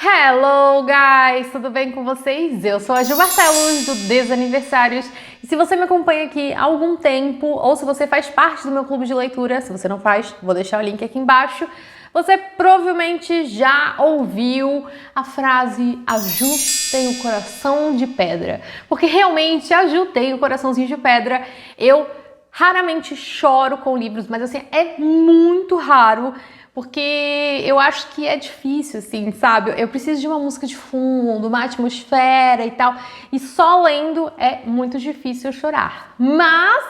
Hello guys, tudo bem com vocês? Eu sou a Ju Barcelos do Desaniversários e se você me acompanha aqui há algum tempo ou se você faz parte do meu clube de leitura, se você não faz, vou deixar o link aqui embaixo, você provavelmente já ouviu a frase "a Ju tem o coração de pedra", porque realmente a Ju tem o coraçãozinho de pedra. Eu raramente choro com livros, mas assim, é muito raro, porque eu acho que é difícil, assim, sabe? Eu preciso de uma música de fundo, uma atmosfera e tal, e só lendo é muito difícil chorar. Mas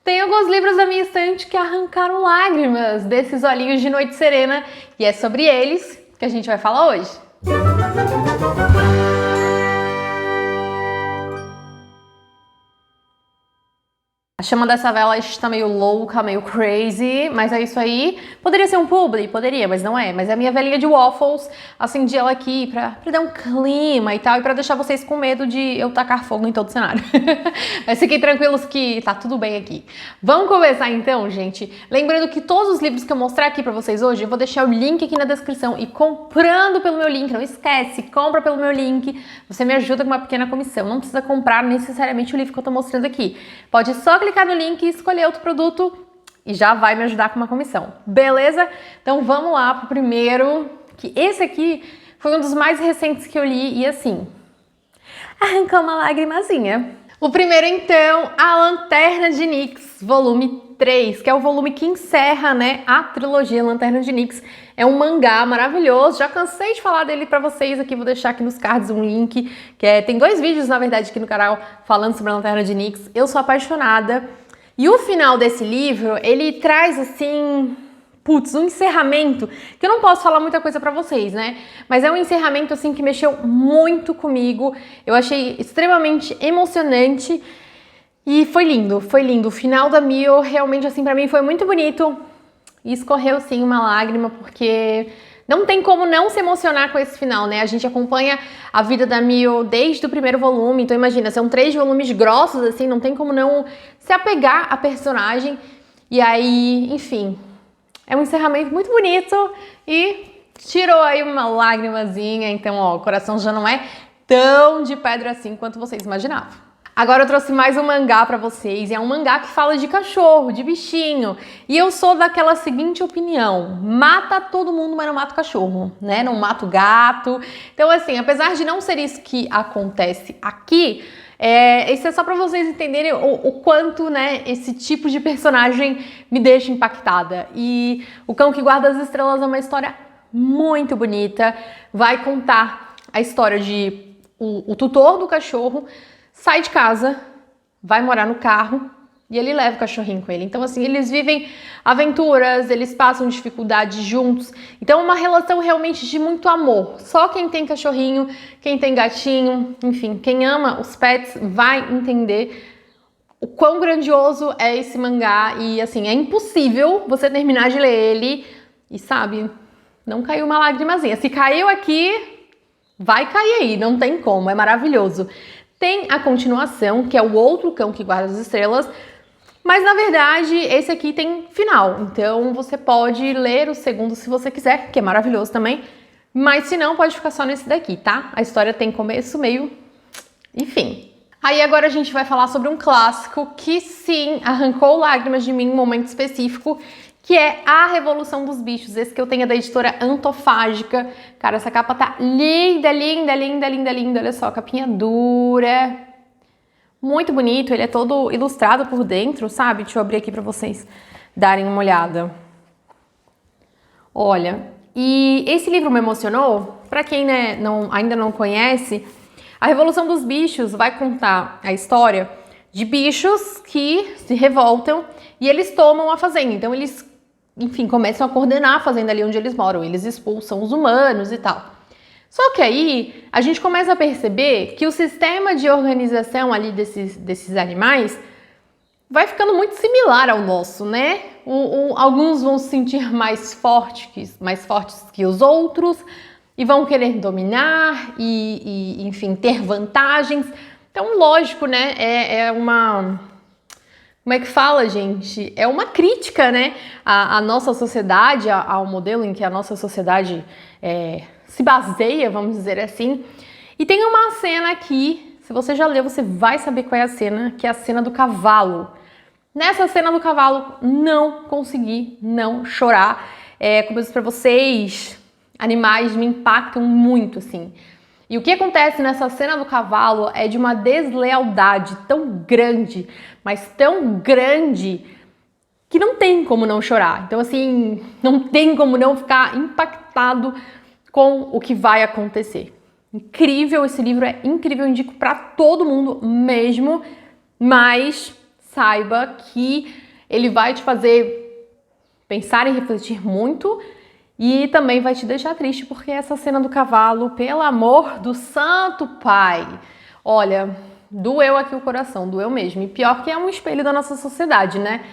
tem alguns livros da minha estante que arrancaram lágrimas desses olhinhos de noite serena, e é sobre eles que a gente vai falar hoje. A Chama dessa Vela está meio louca, meio crazy, mas é isso aí. Poderia ser um publi? Poderia, mas não é. Mas é a minha velhinha de waffles. Acendi ela aqui pra dar um clima e tal, e pra deixar vocês com medo de eu tacar fogo em todo o cenário. Mas fiquem tranquilos que tá tudo bem aqui. Vamos começar então, gente? Lembrando que todos os livros que eu mostrar aqui pra vocês hoje, eu vou deixar o link aqui na descrição. E comprando pelo meu link, não esquece, compra pelo meu link. Você me ajuda com uma pequena comissão. Não precisa comprar necessariamente o livro que eu tô mostrando aqui. Pode só clicar no link e escolher outro produto e já vai me ajudar com uma comissão, beleza? Então vamos lá pro primeiro, que esse aqui foi um dos mais recentes que eu li e assim, arrancou uma lagrimazinha. O primeiro então, A Lanterna de Nyx, volume 3, que é o volume que encerra, né, a trilogia Lanterna de Nyx. É um mangá maravilhoso, já cansei de falar dele pra vocês aqui, vou deixar aqui nos cards um link, tem 2 vídeos, na verdade, aqui no canal falando sobre a Lanterna de Nyx. Eu sou apaixonada. E o final desse livro, ele traz, assim, um encerramento, que eu não posso falar muita coisa pra vocês, né? Mas é um encerramento, assim, que mexeu muito comigo. Eu achei extremamente emocionante e foi lindo, foi lindo. O final da Mio, realmente, assim, pra mim foi muito bonito. E escorreu, sim, uma lágrima, porque não tem como não se emocionar com esse final, né? A gente acompanha a vida da Mio desde o primeiro volume, então imagina, são 3 volumes grossos, assim, não tem como não se apegar à personagem. E aí, enfim, é um encerramento muito bonito e tirou aí uma lágrimazinha, então, ó, o coração já não é tão de pedra assim quanto vocês imaginavam. Agora eu trouxe mais um mangá pra vocês, e é um mangá que fala de cachorro, de bichinho, e eu sou daquela seguinte opinião: mata todo mundo, mas não mata o cachorro, né? Não mata o gato. Então assim, apesar de não ser isso que acontece aqui, isso é só pra vocês entenderem o quanto, né, esse tipo de personagem me deixa impactada. E O Cão que Guarda as Estrelas é uma história muito bonita, vai contar a história de o tutor do cachorro sai de casa, vai morar no carro e ele leva o cachorrinho com ele. Então, assim, eles vivem aventuras, eles passam dificuldades juntos. Então, é uma relação realmente de muito amor. Só quem tem cachorrinho, quem tem gatinho, enfim, quem ama os pets vai entender o quão grandioso é esse mangá. E, assim, é impossível você terminar de ler ele e, sabe, não caiu uma lagrimazinha. Se caiu aqui, vai cair aí, não tem como, é maravilhoso. Tem a continuação, que é O Outro Cão que Guarda as Estrelas, mas na verdade esse aqui tem final, então você pode ler o segundo se você quiser, que é maravilhoso também, mas se não, pode ficar só nesse daqui, tá? A história tem começo, meio e fim. Aí agora a gente vai falar sobre um clássico que sim, arrancou lágrimas de mim em um momento específico, que é A Revolução dos Bichos, esse que eu tenho é da editora Antofágica. Cara, essa capa tá linda, linda, linda, linda, linda, olha só, capinha dura, muito bonito, ele é todo ilustrado por dentro, sabe? Deixa eu abrir aqui pra vocês darem uma olhada. Olha, e esse livro me emocionou, pra quem, né, ainda não conhece, A Revolução dos Bichos vai contar a história de bichos que se revoltam e eles tomam a fazenda, então eles, enfim, começam a coordenar a fazenda ali onde eles moram, eles expulsam os humanos e tal. Só que aí a gente começa a perceber que o sistema de organização ali desses animais vai ficando muito similar ao nosso, né? Alguns vão se sentir mais fortes que os outros e vão querer dominar e enfim, ter vantagens. Então, lógico, né? É uma... Como é que fala, gente? É uma crítica, né, à nossa sociedade, ao modelo em que a nossa sociedade se baseia, vamos dizer assim. E tem uma cena aqui, se você já leu, você vai saber qual é a cena, que é a cena do cavalo. Nessa cena do cavalo, não consegui não chorar. Como eu disse pra vocês, animais me impactam muito, assim. E o que acontece nessa cena do cavalo é de uma deslealdade tão grande, mas tão grande, que não tem como não chorar. Então, assim, não tem como não ficar impactado com o que vai acontecer. Incrível, esse livro é incrível, eu indico pra todo mundo mesmo, mas saiba que ele vai te fazer pensar e refletir muito e também vai te deixar triste, porque essa cena do cavalo, pelo amor do Santo Pai, olha, doeu aqui o coração, doeu mesmo. E pior que é um espelho da nossa sociedade, né?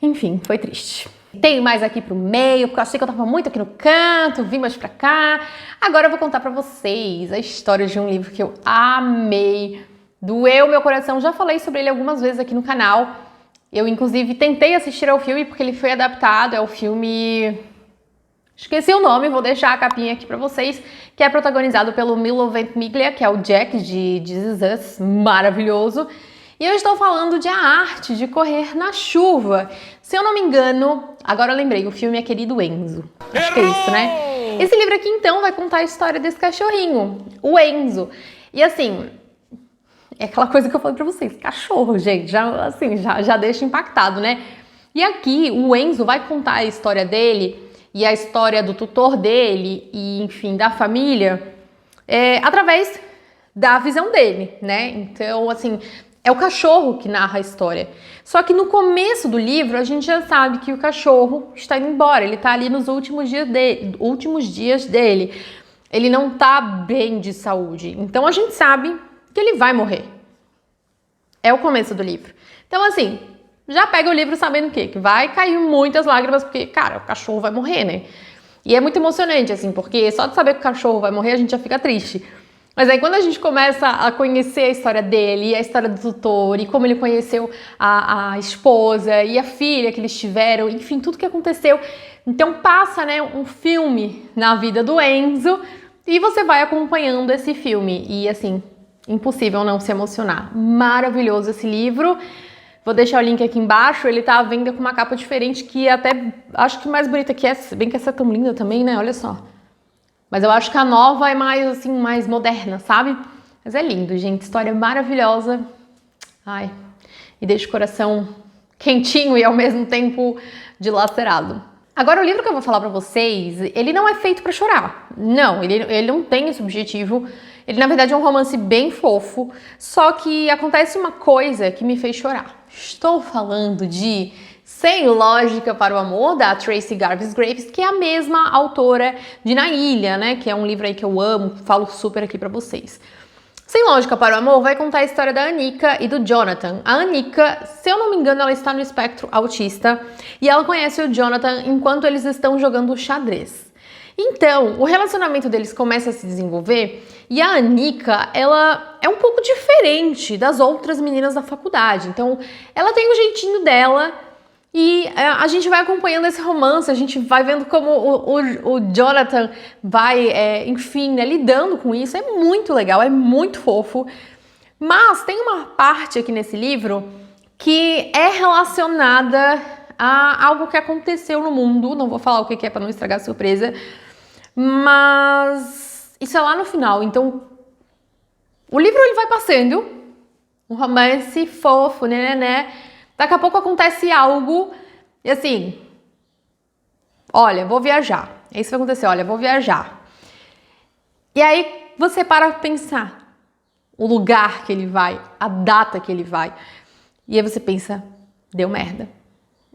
Enfim, foi triste. Tenho mais aqui pro meio, porque eu achei que eu tava muito aqui no canto, vim mais pra cá. Agora eu vou contar pra vocês a história de um livro que eu amei, doeu meu coração, já falei sobre ele algumas vezes aqui no canal. Eu, inclusive, tentei assistir ao filme porque ele foi adaptado, é o filme... Esqueci o nome, vou deixar a capinha aqui pra vocês, que é protagonizado pelo Milo Ventimiglia, que é o Jack de This Is Us, maravilhoso. E eu estou falando de A Arte de Correr na Chuva. Se eu não me engano, agora eu lembrei, o filme é Querido Enzo. Acho que é isso, né? Esse livro aqui, então, vai contar a história desse cachorrinho, o Enzo. E assim, é aquela coisa que eu falei pra vocês, cachorro, gente, já deixa impactado, né? E aqui, o Enzo vai contar a história dele e a história do tutor dele e, enfim, da família, através da visão dele, né? Então, assim, é o cachorro que narra a história. Só que no começo do livro, a gente já sabe que o cachorro está indo embora, ele tá ali nos últimos dias dele. Ele não tá bem de saúde. Então, a gente sabe que ele vai morrer. É o começo do livro. Então, assim, já pega o livro sabendo o quê? Que vai cair muitas lágrimas, porque, cara, o cachorro vai morrer, né? E é muito emocionante, assim, porque só de saber que o cachorro vai morrer, a gente já fica triste. Mas aí quando a gente começa a conhecer a história dele, a história do tutor, e como ele conheceu a esposa e a filha que eles tiveram, enfim, tudo que aconteceu. Então passa, né, um filme na vida do Enzo e você vai acompanhando esse filme. E assim, impossível não se emocionar. Maravilhoso esse livro. Vou deixar o link aqui embaixo, ele tá à venda com uma capa diferente que até acho que mais bonita que essa, bem que essa é tão linda também, né? Olha só. Mas eu acho que a nova é mais, assim, mais moderna, sabe? Mas é lindo, gente. História maravilhosa. Ai, e deixa o coração quentinho e ao mesmo tempo dilacerado. Agora, o livro que eu vou falar pra vocês, ele não é feito pra chorar. Não, ele não tem esse objetivo. Ele, na verdade, é um romance bem fofo. Só que acontece uma coisa que me fez chorar. Estou falando de Sem Lógica para o Amor, da Tracy Garvis Graves, que é a mesma autora de Na Ilha, né? Que é um livro aí que eu amo, falo super aqui pra vocês. Sem Lógica para o Amor vai contar a história da Anika e do Jonathan. A Anika, se eu não me engano, ela está no espectro autista e ela conhece o Jonathan enquanto eles estão jogando xadrez. Então, o relacionamento deles começa a se desenvolver e a Anika, ela é um pouco diferente das outras meninas da faculdade. Então, ela tem o jeitinho dela e a gente vai acompanhando esse romance, a gente vai vendo como o Jonathan vai, enfim, né, lidando com isso. É muito legal, é muito fofo. Mas tem uma parte aqui nesse livro que é relacionada a algo que aconteceu no mundo. Não vou falar o que é para não estragar a surpresa. Mas isso é lá no final. Então, o livro ele vai passando, um romance fofo, né? Daqui a pouco acontece algo e assim, olha, vou viajar. É isso que vai acontecer, olha, vou viajar. E aí você para pra pensar o lugar que ele vai, a data que ele vai. E aí você pensa, deu merda.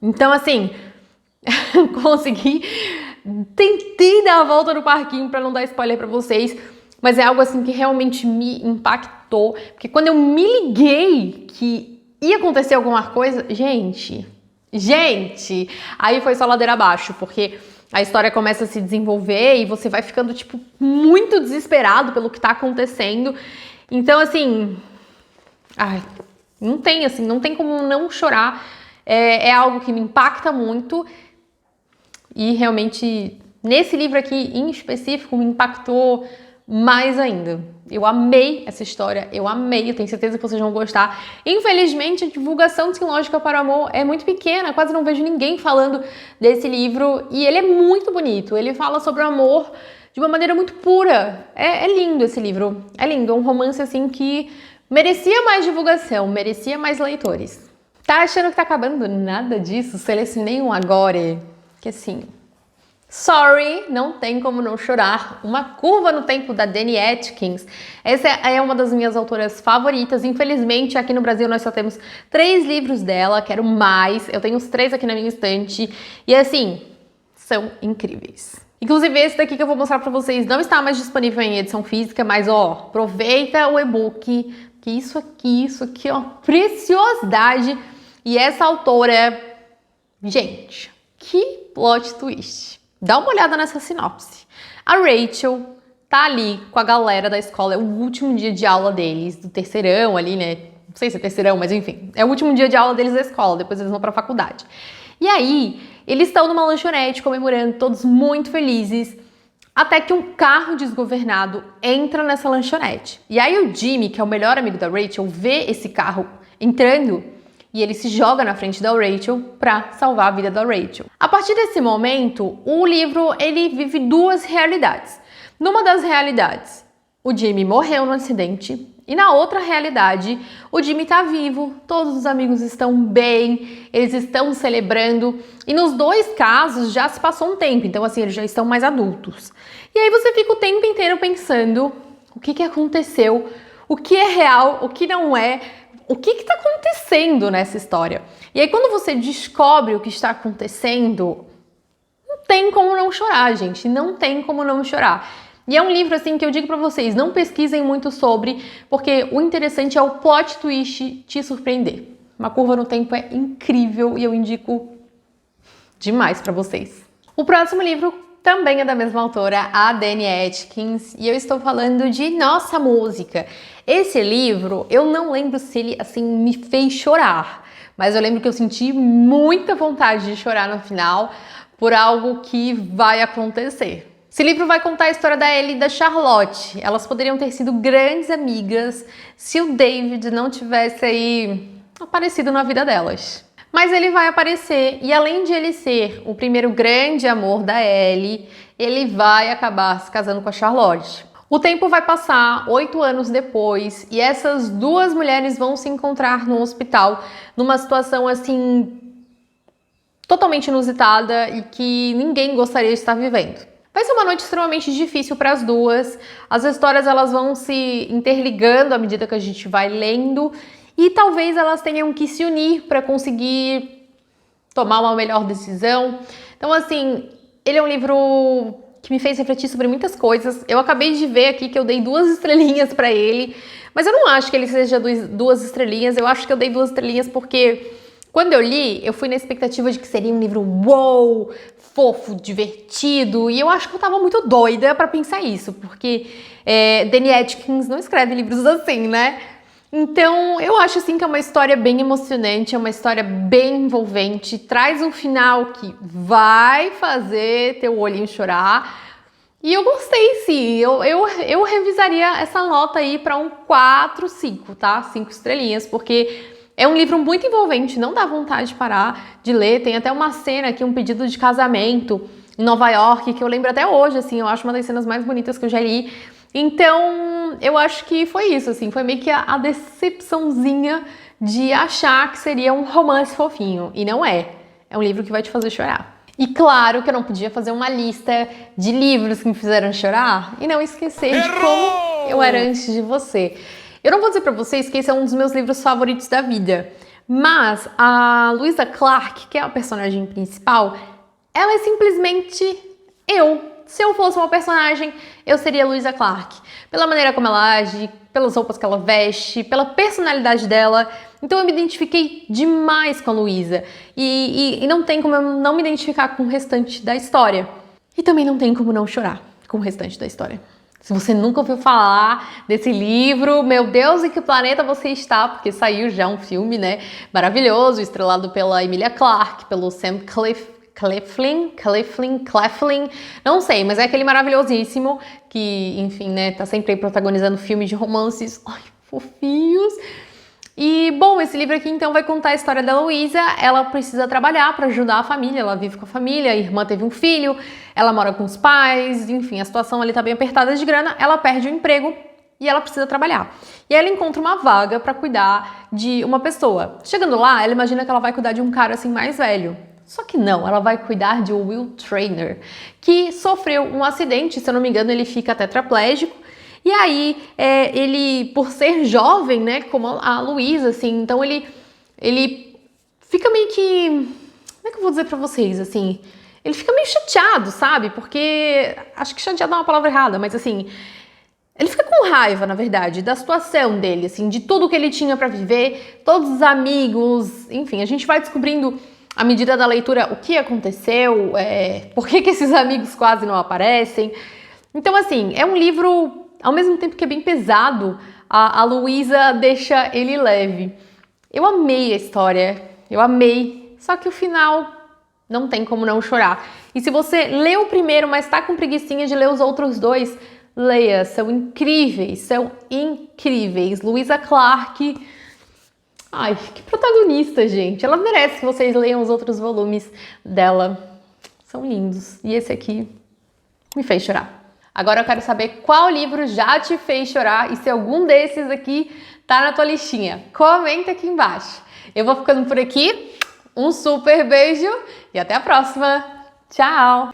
Então assim, tentei dar a volta no parquinho pra não dar spoiler pra vocês, mas é algo assim que realmente me impactou, porque quando eu me liguei que ia acontecer alguma coisa, gente, aí foi só ladeira abaixo, porque a história começa a se desenvolver e você vai ficando, tipo, muito desesperado pelo que tá acontecendo. Então, assim, não tem como não chorar. É algo que me impacta muito e realmente nesse livro aqui em específico me impactou mais ainda. Eu amei essa história, eu amei, eu tenho certeza que vocês vão gostar. Infelizmente, a divulgação de Sem Lógica para o Amor é muito pequena, quase não vejo ninguém falando desse livro, e ele é muito bonito, ele fala sobre o amor de uma maneira muito pura. É lindo esse livro, é lindo, é um romance assim que merecia mais divulgação, merecia mais leitores. Tá achando que tá acabando? Nada disso, selecionei um agora, que assim... Sorry, não tem como não chorar. Uma Curva no Tempo, da Dani Atkins. Essa é uma das minhas autoras favoritas. Infelizmente, aqui no Brasil nós só temos 3 livros dela. Quero mais. Eu tenho os 3 aqui na minha estante. E assim, são incríveis. Inclusive esse daqui que eu vou mostrar pra vocês não está mais disponível em edição física, mas ó, aproveita o e-book, que isso aqui, ó, preciosidade. E essa autora, gente, que plot twist. Dá uma olhada nessa sinopse. A Rachel tá ali com a galera da escola, é o último dia de aula deles, do terceirão ali, né? Não sei se é terceirão, mas enfim. É o último dia de aula deles da escola, depois eles vão pra faculdade. E aí, eles estão numa lanchonete comemorando, todos muito felizes, até que um carro desgovernado entra nessa lanchonete. E aí o Jimmy, que é o melhor amigo da Rachel, vê esse carro entrando e ele se joga na frente da Rachel para salvar a vida da Rachel. A partir desse momento, o livro ele vive 2 realidades. Numa das realidades, o Jimmy morreu no acidente, e na outra realidade, o Jimmy tá vivo, todos os amigos estão bem, eles estão celebrando, e nos 2 casos já se passou um tempo, então assim, eles já estão mais adultos. E aí você fica o tempo inteiro pensando o que aconteceu, o que é real, o que não é, o que está acontecendo nessa história? E aí quando você descobre o que está acontecendo, não tem como não chorar, gente, não tem como não chorar. E é um livro assim que eu digo pra vocês, não pesquisem muito sobre, porque o interessante é o plot twist te surpreender. Uma Curva no Tempo é incrível e eu indico demais pra vocês. O próximo livro também é da mesma autora, a Dani Atkins, e eu estou falando de Nossa Música. Esse livro, eu não lembro se ele, assim, me fez chorar, mas eu lembro que eu senti muita vontade de chorar no final por algo que vai acontecer. Esse livro vai contar a história da Ellie e da Charlotte. Elas poderiam ter sido grandes amigas se o David não tivesse aí aparecido na vida delas. Mas ele vai aparecer e além de ele ser o primeiro grande amor da Ellie, ele vai acabar se casando com a Charlotte. O tempo vai passar 8 anos depois e essas 2 mulheres vão se encontrar no hospital numa situação assim totalmente inusitada e que ninguém gostaria de estar vivendo. Vai ser uma noite extremamente difícil para as 2. As histórias elas vão se interligando à medida que a gente vai lendo. E talvez elas tenham que se unir para conseguir tomar uma melhor decisão. Então, assim, ele é um livro que me fez refletir sobre muitas coisas. Eu acabei de ver aqui que eu dei 2 estrelinhas para ele, mas eu não acho que ele seja 2 estrelinhas. Eu acho que eu dei 2 estrelinhas porque quando eu li, eu fui na expectativa de que seria um livro wow, fofo, divertido, e eu acho que eu tava muito doida para pensar isso, porque Dani Atkins não escreve livros assim, né? Então, eu acho assim que é uma história bem emocionante, é uma história bem envolvente, traz um final que vai fazer teu olhinho chorar. E eu gostei sim, eu revisaria essa nota aí para um 4, 5, tá? 5 estrelinhas, porque é um livro muito envolvente, não dá vontade de parar de ler. Tem até uma cena aqui, um pedido de casamento em Nova York, que eu lembro até hoje, assim, eu acho uma das cenas mais bonitas que eu já li. Então, eu acho que foi isso, assim, foi meio que a decepçãozinha de achar que seria um romance fofinho, e não é. É um livro que vai te fazer chorar. E claro que eu não podia fazer uma lista de livros que me fizeram chorar e não esquecer de como eu era antes de você. Eu não vou dizer pra vocês que esse é um dos meus livros favoritos da vida, mas a Louisa Clark, que é a personagem principal, ela é simplesmente eu. Se eu fosse uma personagem, eu seria Louisa Clark. Pela maneira como ela age, pelas roupas que ela veste, pela personalidade dela. Então eu me identifiquei demais com a Louisa. E não tem como eu não me identificar com o restante da história. E também não tem como não chorar com o restante da história. Se você nunca ouviu falar desse livro, meu Deus, em que planeta você está? Porque saiu já um filme, né? Maravilhoso, estrelado pela Emilia Clarke, pelo Sam Claflin, não sei, mas é aquele maravilhosíssimo que, enfim, né, tá sempre aí protagonizando filmes de romances, ai, fofinhos. E, bom, esse livro aqui então vai contar a história da Luísa. Ela precisa trabalhar para ajudar a família, ela vive com a família, a irmã teve um filho, ela mora com os pais, enfim, a situação ali tá bem apertada de grana, ela perde o emprego e ela precisa trabalhar. E aí ela encontra uma vaga para cuidar de uma pessoa. Chegando lá, ela imagina que ela vai cuidar de um cara assim mais velho. Só que não, ela vai cuidar de Will Traynor, que sofreu um acidente, se eu não me engano, ele fica tetraplégico. E aí, ele, por ser jovem, né, como a Luísa, assim, então ele fica meio que... Como é que eu vou dizer pra vocês, assim? Ele fica meio chateado, sabe? Porque... Acho que chateado é uma palavra errada, mas assim... Ele fica com raiva, na verdade, da situação dele, assim, de tudo que ele tinha pra viver, todos os amigos, enfim, a gente vai descobrindo à medida da leitura o que aconteceu, por que esses amigos quase não aparecem. Então, assim, é um livro... Ao mesmo tempo que é bem pesado, a Luísa deixa ele leve. Eu amei a história, eu amei, só que o final não tem como não chorar. E se você leu o primeiro, mas tá com preguicinha de ler os outros dois, leia, são incríveis, são incríveis. Luísa Clark, ai, que protagonista, gente. Ela merece que vocês leiam os outros volumes dela. São lindos. E esse aqui me fez chorar. Agora eu quero saber qual livro já te fez chorar e se algum desses aqui tá na tua listinha. Comenta aqui embaixo. Eu vou ficando por aqui. Um super beijo e até a próxima. Tchau!